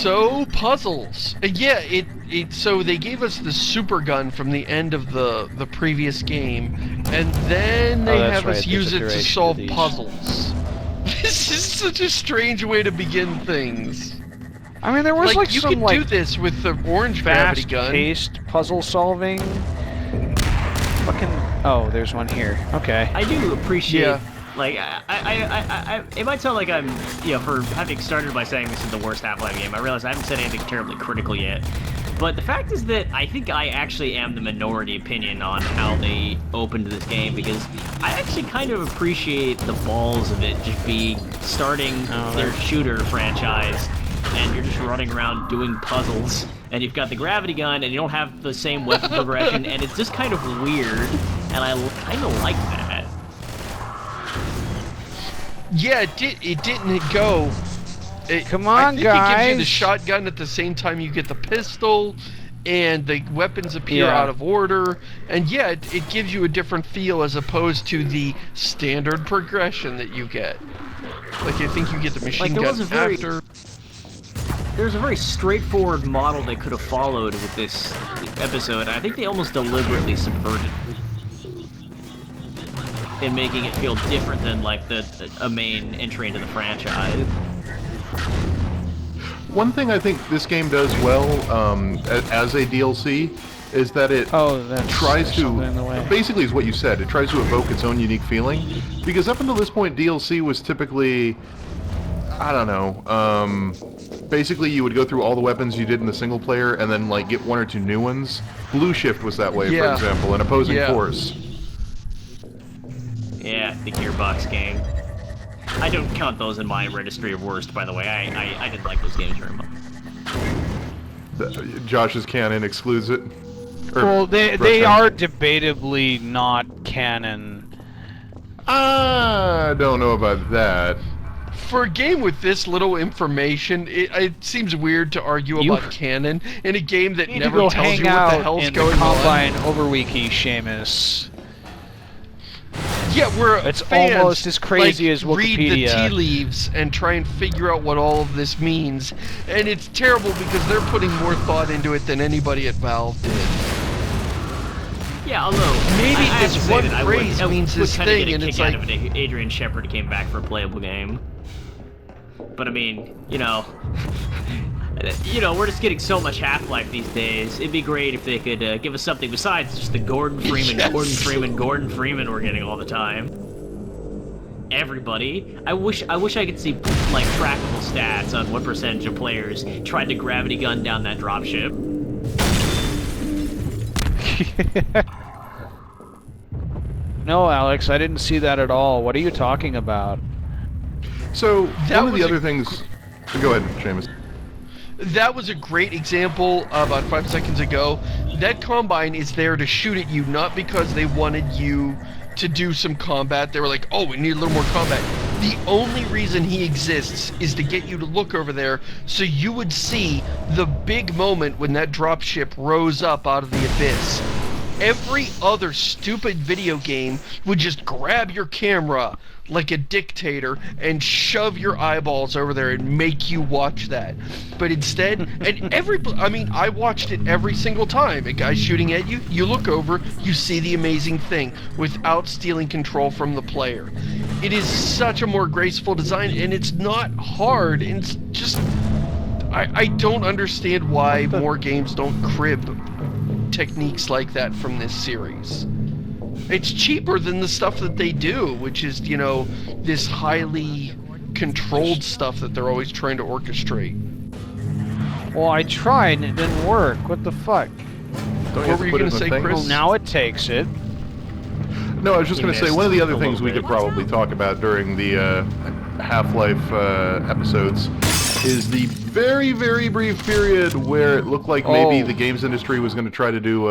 So puzzles. Yeah, so they gave us the super gun from the end of the previous game, and then they have us use it to solve puzzles. This is such a strange way to begin things. I mean, there was like you some could do this with the orange gravity gun. Fast-paced puzzle solving. Fucking. Oh, there's one here. Okay. I do appreciate. Yeah. Like, it might sound like I'm, for having started by saying this is the worst Half-Life game, I realize I haven't said anything terribly critical yet. But the fact is that I think I actually am the minority opinion on how they opened this game, because I actually kind of appreciate the balls of it just starting their shooter franchise, and you're just running around doing puzzles, and you've got the gravity gun, and you don't have the same weapon progression, and it's just kind of weird, and I kind of like that. Yeah, it didn't go. Come on, guys! I think it gives you the shotgun at the same time you get the pistol, and the weapons appear out of order, and yeah, it gives you a different feel as opposed to the standard progression that you get. Like, I think you get the machine gun after. There's a very straightforward model they could have followed with this episode, and I think they almost deliberately subverted it. In making it feel different than, like, a main entry into the franchise. One thing I think this game does well, as a DLC, is that it tries to, basically is what you said, it tries to evoke its own unique feeling. Because up until this point, DLC was typically, I don't know, basically you would go through all the weapons you did in the single player and then, like, get one or two new ones. Blue Shift was that way, for example, and Opposing Force. Yeah, the Gearbox gang. I don't count those in my registry of worst, by the way. I didn't like those games very much. Josh's canon excludes it? Well, they are debatably not canon. I don't know about that. For a game with this little information, it seems weird to argue about canon in a game that never tells you what the hell's going on. Combine Overwiki, Seamus. Yeah, it's almost as crazy as Wikipedia. Read the tea leaves and try and figure out what all of this means, and it's terrible because they're putting more thought into it than anybody at Valve did. Yeah, although maybe this one phrase means this thing, and it's like out of it, Adrian Shepard came back for a playable game. But I mean, we're just getting so much Half-Life these days. It'd be great if they could give us something besides just the Gordon Freeman, Gordon Freeman we're getting all the time. Everybody. I wish I could see, like, trackable stats on what percentage of players tried to gravity gun down that dropship. No, Alex, I didn't see that at all. What are you talking about? So, one of the other things... Go ahead, Seamus. That was a great example about 5 seconds ago. That Combine is there to shoot at you, not because they wanted you to do some combat. They were like, oh, we need a little more combat. The only reason he exists is to get you to look over there so you would see the big moment when that dropship rose up out of the abyss. Every other stupid video game would just grab your camera like a dictator and shove your eyeballs over there and make you watch that. But instead, I watched it every single time. A guy's shooting at you, you look over, you see the amazing thing without stealing control from the player. It is such a more graceful design, and it's not hard. It's just... I don't understand why more games don't crib techniques like that from this series. It's cheaper than the stuff that they do, which is, this highly controlled stuff that they're always trying to orchestrate. Well, I tried and it didn't work. What the fuck? What were you going to say, Chris? Well, now it takes it. No, I was just going to say, one of the other things we could probably talk about during the Half-Life episodes is the very, very brief period where it looked like maybe the games industry was going to try to do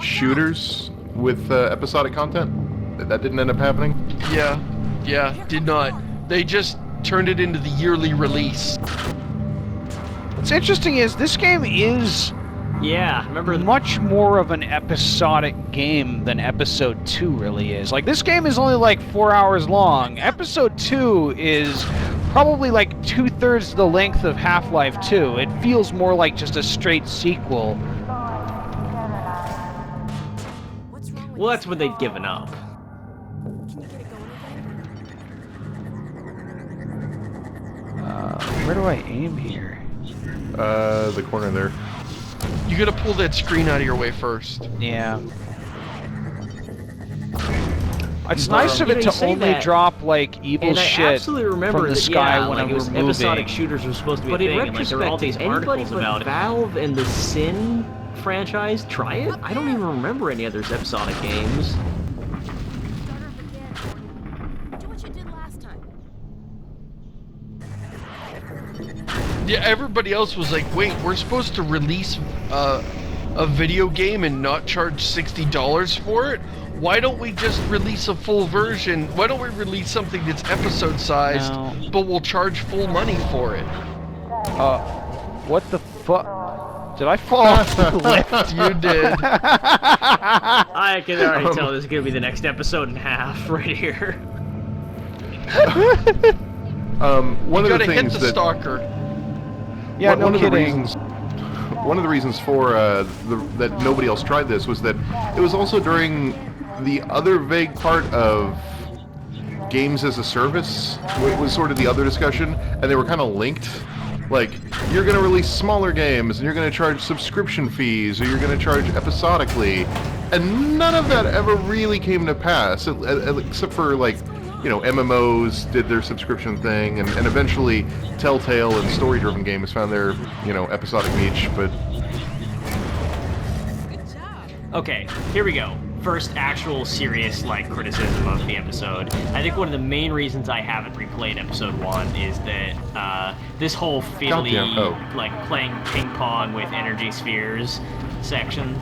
shooters with episodic content. That didn't end up happening? Yeah, did not. They just turned it into the yearly release. What's interesting is this game is much more of an episodic game than Episode 2 really is. Like, this game is only like 4 hours long. Episode 2 is probably like 2/3 the length of Half-Life 2. It feels more like just a straight sequel. Well, that's when they'd given up. Where do I aim here? The corner there. You gotta pull that screen out of your way first. Yeah. It's nice of it to only drop like evil shit from the sky when like, we're moving. Episodic shooters were supposed to be a thing, and like there were all these articles about it. Valve and the Sin franchise, try it? I don't even remember any other episodic games. Yeah, everybody else was like, wait, we're supposed to release a video game and not charge $60 for it? Why don't we just release a full version? Why don't we release something that's episode-sized, but we'll charge full money for it? What the fuck? Did I fall off the lift? You did. I can already tell this is going to be the next episode and a half right here. One of the things hit the stalker. Yeah, no kidding. One of the reasons for that nobody else tried this was that it was also during the other vague part of games as a service. It was sort of the other discussion, and they were kind of linked. Like, you're going to release smaller games, and you're going to charge subscription fees, or you're going to charge episodically, and none of that ever really came to pass, except for, like, you know, MMOs did their subscription thing, and eventually Telltale and story-driven games found their, you know, episodic niche, but... Okay, here we go. First actual serious, like, criticism of the episode. I think one of the main reasons I haven't replayed episode 1 is that, this whole fiddly, like, playing ping pong with energy spheres section,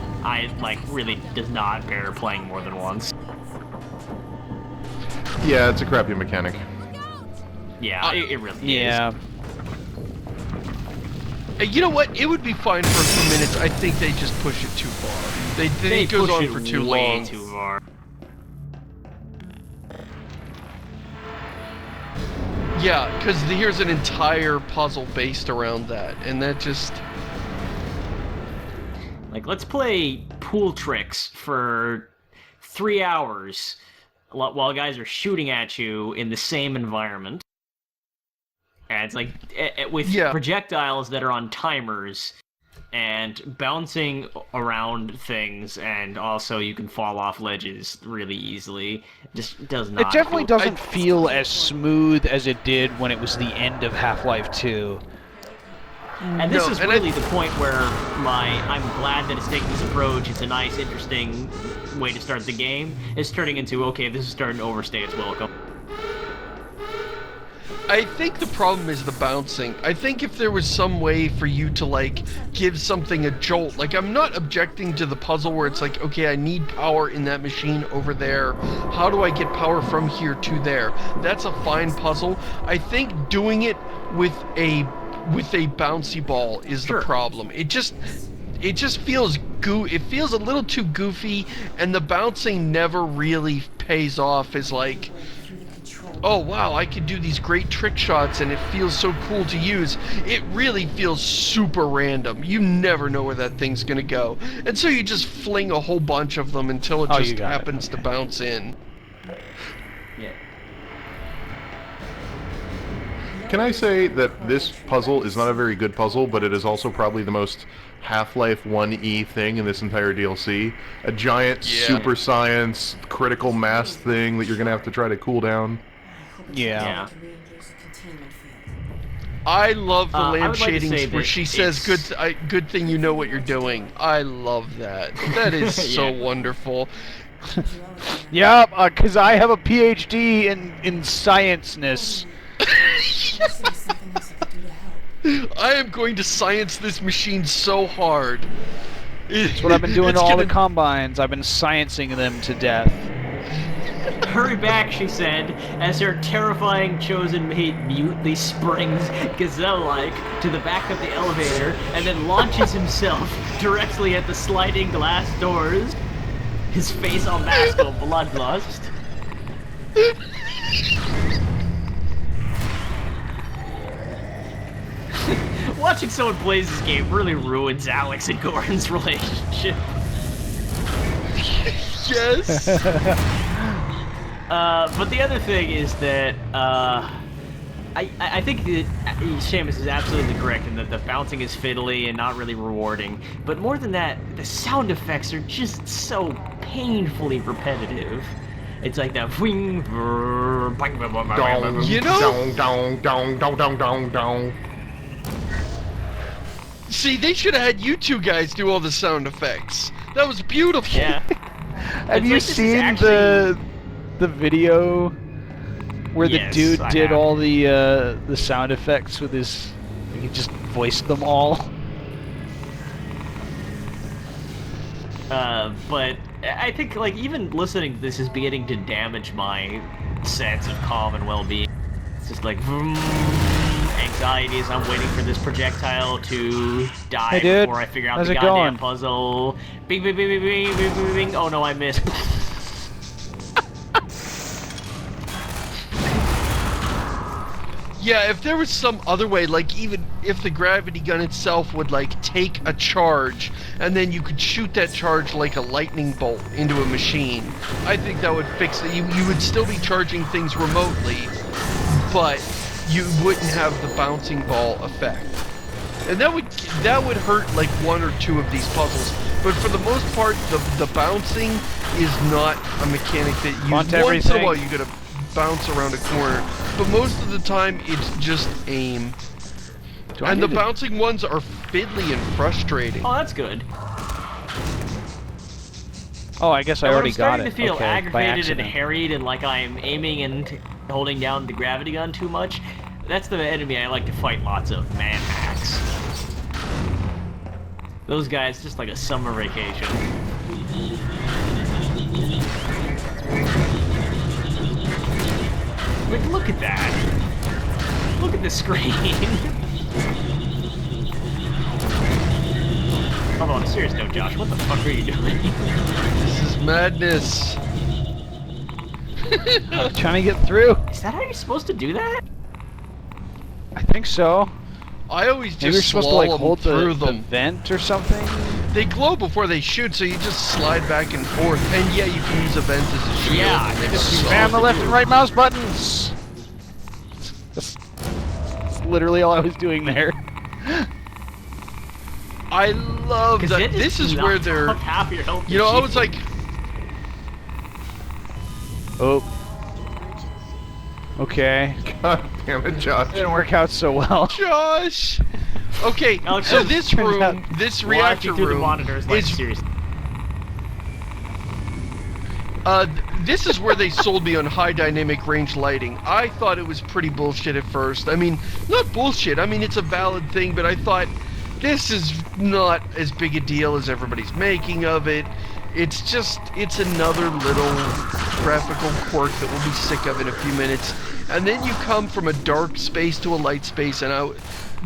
really does not bear playing more than once. Yeah, it's a crappy mechanic. Yeah, it really is. Yeah. You know what? It would be fine for a few minutes. I think they just push it too far. They it goes on for too long. Too far. Yeah, because here's an entire puzzle based around that, and that just... Like, let's play pool tricks for 3 hours while guys are shooting at you in the same environment. And it's like, with projectiles that are on timers, and bouncing around things, and also you can fall off ledges really easily. Just does not... It definitely doesn't feel as smooth as it did when it was the end of Half-Life 2. And this is really the point where I'm glad that it's taking this approach. It's a nice, interesting way to start the game. It's turning into, okay, this is starting to overstay its welcome. I think the problem is the bouncing. I think if there was some way for you to, like, give something a jolt, like, I'm not objecting to the puzzle where it's like, okay, I need power in that machine over there. How do I get power from here to there? That's a fine puzzle. I think doing it with a bouncy ball is the problem. It just feels it feels a little too goofy, and the bouncing never really pays off as like, oh wow, I can do these great trick shots and it feels so cool to use. It really feels super random. You never know where that thing's gonna go. And so you just fling a whole bunch of them until it just happens to bounce in. Yeah. Can I say that this puzzle is not a very good puzzle, but it is also probably the most Half-Life 1E thing in this entire DLC? A giant super science critical mass thing that you're gonna have to try to cool down. Yeah. I love the lamp shadings where she says, good thing you know what you're doing. I love that. That is so wonderful. Yeah, because I have a PhD in science-ness. I am going to science this machine so hard. That's what I've been doing to all the combines. I've been sciencing them to death. Hurry back, she said, as her terrifying chosen mate mutely springs, gazelle-like, to the back of the elevator, and then launches himself directly at the sliding glass doors, his face all masked of bloodlust. watching someone play this game really ruins Alex and Gordon's relationship. Yes. But the other thing is that I think that Seamus is absolutely correct in that the bouncing is fiddly and not really rewarding. But more than that, the sound effects are just so painfully repetitive. It's like that wing, you know. Dong. See, they should have had you two guys do all the sound effects. That was beautiful. Yeah. Have you seen actually... the video where the dude did all the sound effects with his? He just voiced them all. But I think like even listening to this is beginning to damage my sense of calm and well-being. It's just like anxiety as I'm waiting for this projectile to die before I figure out the goddamn puzzle. Bing, bing, bing, bing, bing, bing, bing, bing. Oh no, I missed. Yeah, if there was some other way, like even if the gravity gun itself would like take a charge and then you could shoot that charge like a lightning bolt into a machine, I think that would fix it. You would still be charging things remotely, but you wouldn't have the bouncing ball effect. And that would hurt like one or two of these puzzles. But for the most part, the bouncing is not a mechanic that you once in a while you gotta bounce around a corner, but most of the time it's just aim. And the bouncing ones are fiddly and frustrating. Oh, that's good. Oh, I guess I already got it. I'm starting to feel aggravated and harried and like I'm aiming and holding down the gravity gun too much. That's the enemy I like to fight lots of, man hacks. Those guys, just like a summer vacation. Like, look at that. Look at the screen. Although, on a serious note, Josh, what the fuck are you doing? This is madness. I'm trying to get through. Is that how you're supposed to do that? I think so. I always just Maybe you're supposed to like hold through the vent or something. They glow before they shoot, so you just slide back and forth. And yeah, you can use a vent as a shield. Yeah, and just spam the left and right mouse buttons. That's literally all I was doing there. I love that. This is where they're. You know, I was like. Oh. Okay. God damn it, Josh. Didn't work out so well. Josh! Okay, so this room, this reactor room is... this is where they sold me on high dynamic range lighting. I thought it was pretty bullshit at first. I mean, not bullshit, I mean it's a valid thing, but I thought this is not as big a deal as everybody's making of it. It's just, it's another little graphical quirk that we'll be sick of in a few minutes. And then you come from a dark space to a light space, and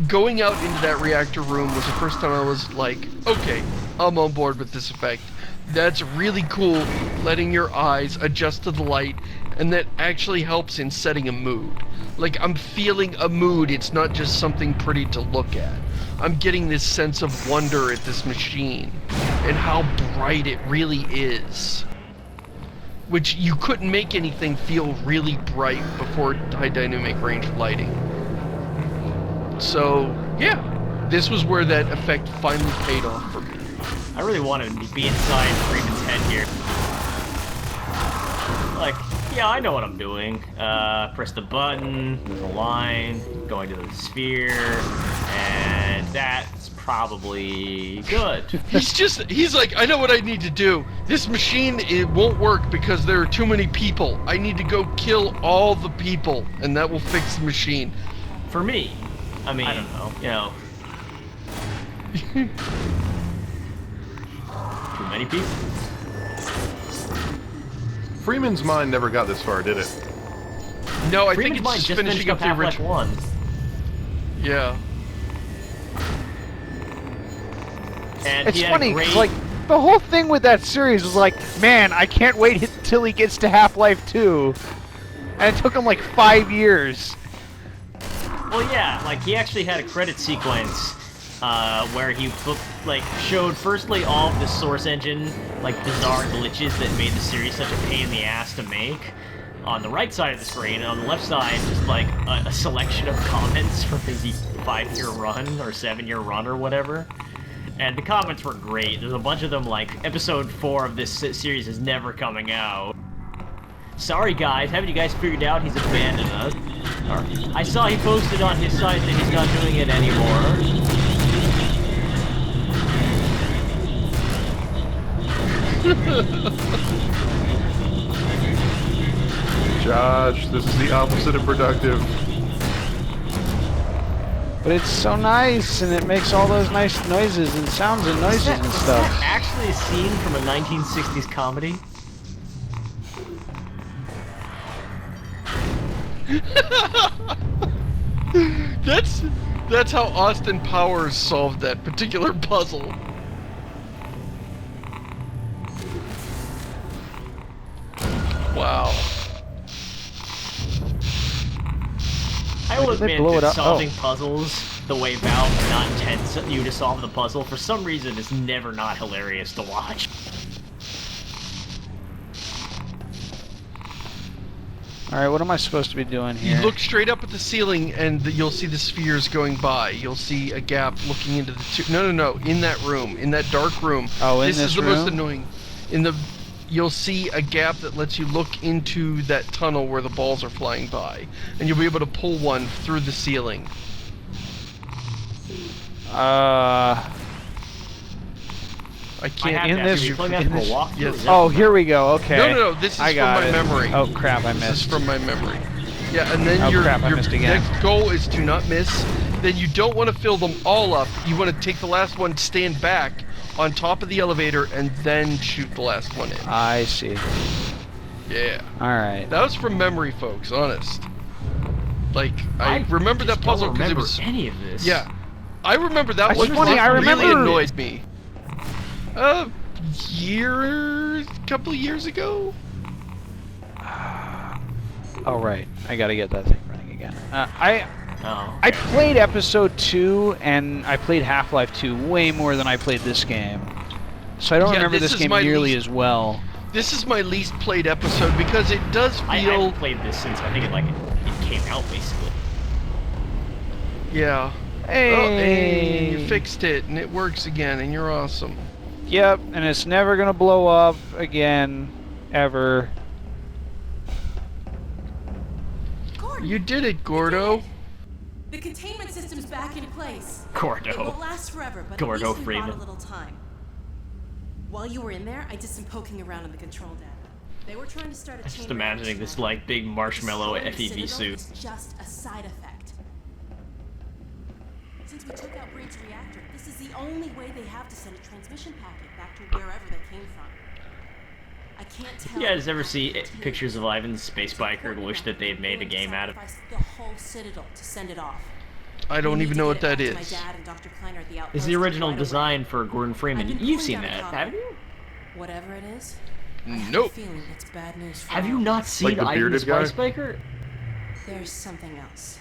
going out into that reactor room was the first time I was like, okay, I'm on board with this effect. That's really cool, letting your eyes adjust to the light, and that actually helps in setting a mood. Like, I'm feeling a mood, it's not just something pretty to look at. I'm getting this sense of wonder at this machine, and how bright it really is. Which you couldn't make anything feel really bright before high dynamic range lighting. So, yeah, this was where that effect finally paid off for me. I really want to be inside Freeman's head here. Like, yeah, I know what I'm doing. Press the button, there's a line, going to the sphere, and that's probably good. He's like, I know what I need to do. This machine, it won't work because there are too many people. I need to go kill all the people, and that will fix the machine. For me, I mean, I don't know, you know. Too many people? Freeman's mind never got this far, did it? No, I Freeman's think it's just finishing up the original one. Yeah. And it's funny, cause, like, the whole thing with that series was like, man, I can't wait until he gets to Half-Life 2. And it took him like 5 years. Well, yeah, like he actually had a credit sequence where he showed firstly all of the Source Engine like bizarre glitches that made the series such a pain in the ass to make on the right side of the screen, and on the left side just like a selection of comments from his 5-year run or 7-year run or whatever. And the comments were great. There's a bunch of them like, episode 4 of this series is never coming out. Sorry guys, haven't you guys figured out he's abandoned us? Or, I saw he posted on his site that he's not doing it anymore. Josh, this is the opposite of productive. But it's so nice, and it makes all those nice noises and sounds and noises and stuff. Is that actually a scene from a 1960s comedy? That's how Austin Powers solved that particular puzzle. Wow. I will admit that solving puzzles the way Valve not intends you to solve the puzzle for some reason is never not hilarious to watch. Alright, what am I supposed to be doing here? You look straight up at the ceiling and you'll see the spheres going by. You'll see a gap looking into the No, in that room. In that dark room. Oh, in this room? This is the most annoying. You'll see a gap that lets you look into that tunnel where the balls are flying by. And you'll be able to pull one through the ceiling. I can't. In this. Yes. Oh, here we go. Okay. No. This is from my memory. Oh crap! I missed. This is from my memory. Yeah, and then your missed again. next goal is to not miss. Then you don't want to fill them all up. You want to take the last one, stand back on top of the elevator, and then shoot the last one in. I see. Yeah. All right. That was from memory, folks. Honest. Like I remember that puzzle because it was any of this. Yeah, I remember that one. Funny. I remember. Really annoyed me. Couple of years ago. Oh right, I gotta get that thing running again. I played episode 2 and I played Half-Life 2 way more than I played this game, so I don't remember this game nearly as well. This is my least played episode because it does feel. I haven't played this since I think it came out basically. Yeah. Hey. Oh, hey, you fixed it and it works again and you're awesome. Yep, and it's never gonna blow up again, ever. Gordon, you did it, Gordo. The containment system's back in place. Gordo. It won't last forever, but Gordo at least we Freeman. bought a little time. While you were in there, I did some poking around in the control deck. They were trying to start a chain. Just imagining this like big marshmallow FEV suit. It's just a side effect. Since we took out Braid's reactor, this is the only way they have to send a transmission packet back to wherever they came from. I can't tell. You guys ever see pictures of Ivan's space biker and wish that they'd made a game out of the whole Citadel to send it off. I don't even know what that is. It's the original design for Gordon Freeman. You've seen that, haven't you? Whatever it is. Nope. It's bad news for have you not seen Ivan the Space Biker? There's something else.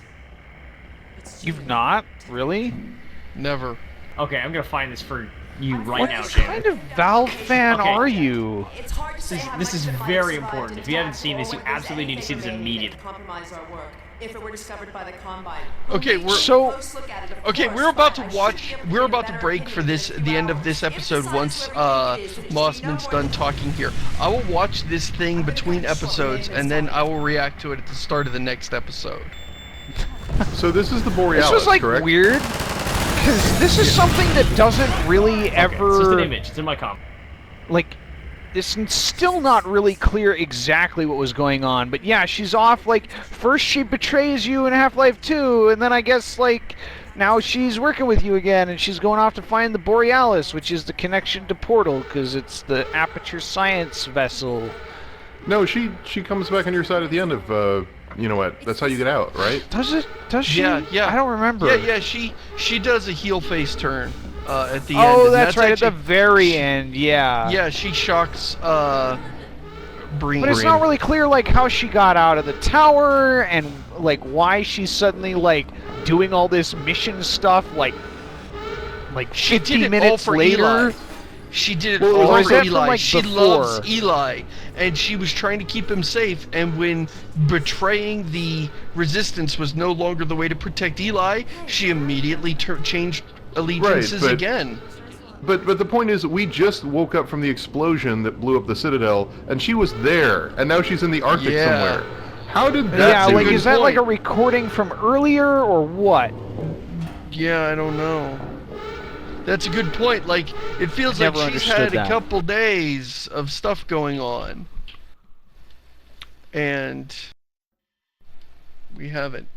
You've not? Really? Never. Okay, I'm gonna find this for you right now, What Shannon. kind of Valve fan are you? This is very important. If you haven't seen this, you absolutely need to see this immediately. If it were discovered by the Combine. Okay, we're about to watch. We're about to break for the end of this episode once Mossman's done talking here. I will watch this thing between episodes and then I will react to it at the start of the next episode. So this is the Borealis, this was like correct? weird because this is something that doesn't really ever. It's just an image. It's in my comp. Like. It's still not really clear exactly what was going on, but yeah, she's off, like, first she betrays you in Half-Life 2, and then I guess, like, now she's working with you again, and she's going off to find the Borealis, which is the connection to Portal, because it's the Aperture Science vessel. No, she comes back on your side at the end of, you know what, that's how you get out, right? Does it? Does she? Yeah. I don't remember. Yeah, she does a heel face turn. At the end. Oh, that's right, actually, at the very end, yeah. Yeah, she shocks, Breen. But it's not really clear, like, how she got out of the tower, and, like, why she's suddenly, like, doing all this mission stuff like She 50 did it minutes all for later. Eli. She did it Well, all or is for that from, Eli. like, She before? loves Eli, and she was trying to keep him safe. And when betraying the Resistance was no longer the way to protect Eli, she immediately changed allegiances again. But the point is, we just woke up from the explosion that blew up the Citadel, and she was there, and now she's in the Arctic somewhere. How did that? Yeah, like good is that point. like a recording from earlier or what? Yeah, I don't know. That's a good point. Like, it feels like Never she's understood had that. a couple days of stuff going on. And we haven't.